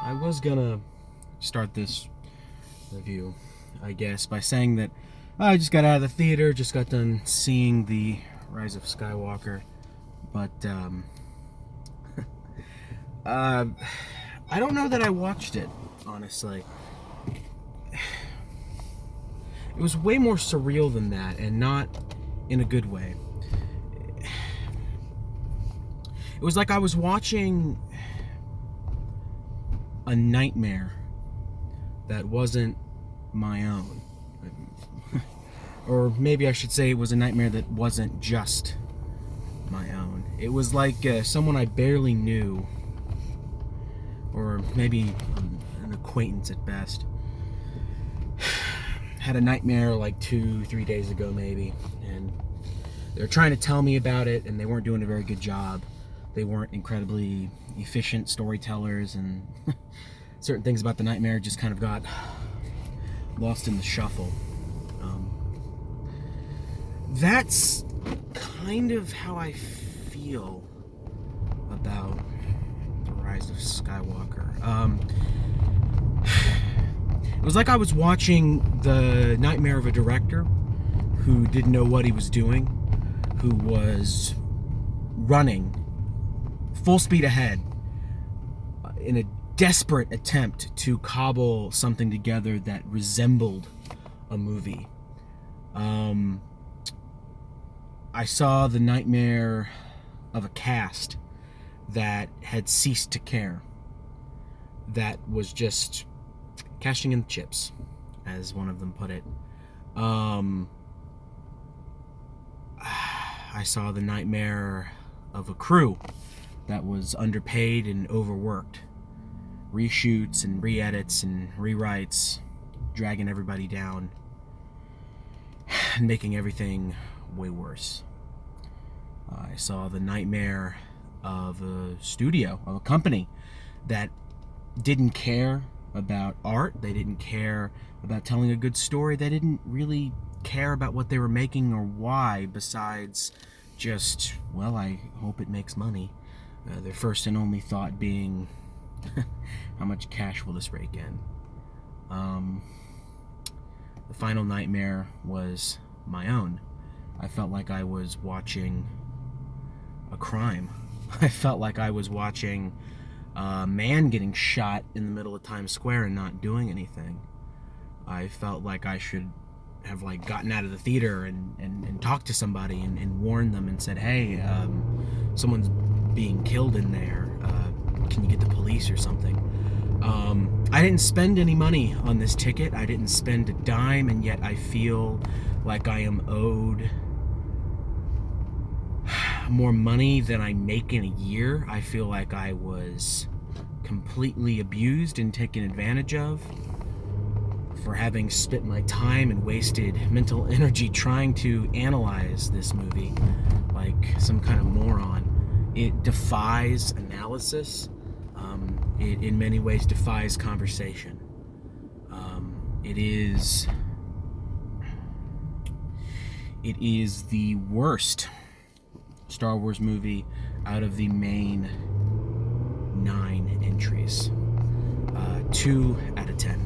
I was gonna start this review, I guess, by saying that I just got out of the theater, just got done seeing The Rise of Skywalker, but I don't know that I watched it, honestly. It was way more surreal than that, and not in a good way. It was like I was watching a nightmare that wasn't my own. Or maybe I should say it was a nightmare that wasn't just my own. It was like someone I barely knew, or maybe an acquaintance at best, had a nightmare like 2-3 days ago maybe, and they were trying to tell me about it, and they weren't doing a very good job. They weren't incredibly efficient storytellers, and certain things about the nightmare just kind of got lost in the shuffle. That's kind of how I feel about The Rise of Skywalker. It was like I was watching the nightmare of a director who didn't know what he was doing, who was running full speed ahead in a desperate attempt to cobble something together that resembled a movie. I saw the nightmare of a cast that had ceased to care, that was just cashing in the chips, as one of them put it. I saw the nightmare of a crew that was underpaid and overworked. Reshoots and re-edits and rewrites, dragging everybody down and making everything way worse. I saw the nightmare of a studio, of a company that didn't care about art. They didn't care about telling a good story. They didn't really care about what they were making or why, besides just, well, I hope it makes money. Their first and only thought being, how much cash will this rake in? The final nightmare was my own. I felt like I was watching a crime. I felt like I was watching a man getting shot in the middle of Times Square and not doing anything. I felt like I should have gotten out of the theater and talked to somebody and warned them and said, hey, someone's being killed in there. Can you get the police or something? I didn't spend any money on this ticket. I didn't spend a dime, and yet I feel like I am owed more money than I make in a year. I feel like I was completely abused and taken advantage of for having spent my time and wasted mental energy trying to analyze this movie like some kind of moron. It defies analysis. It in many ways defies conversation. It is the worst Star Wars movie out of the main 9 entries. 2 out of 10.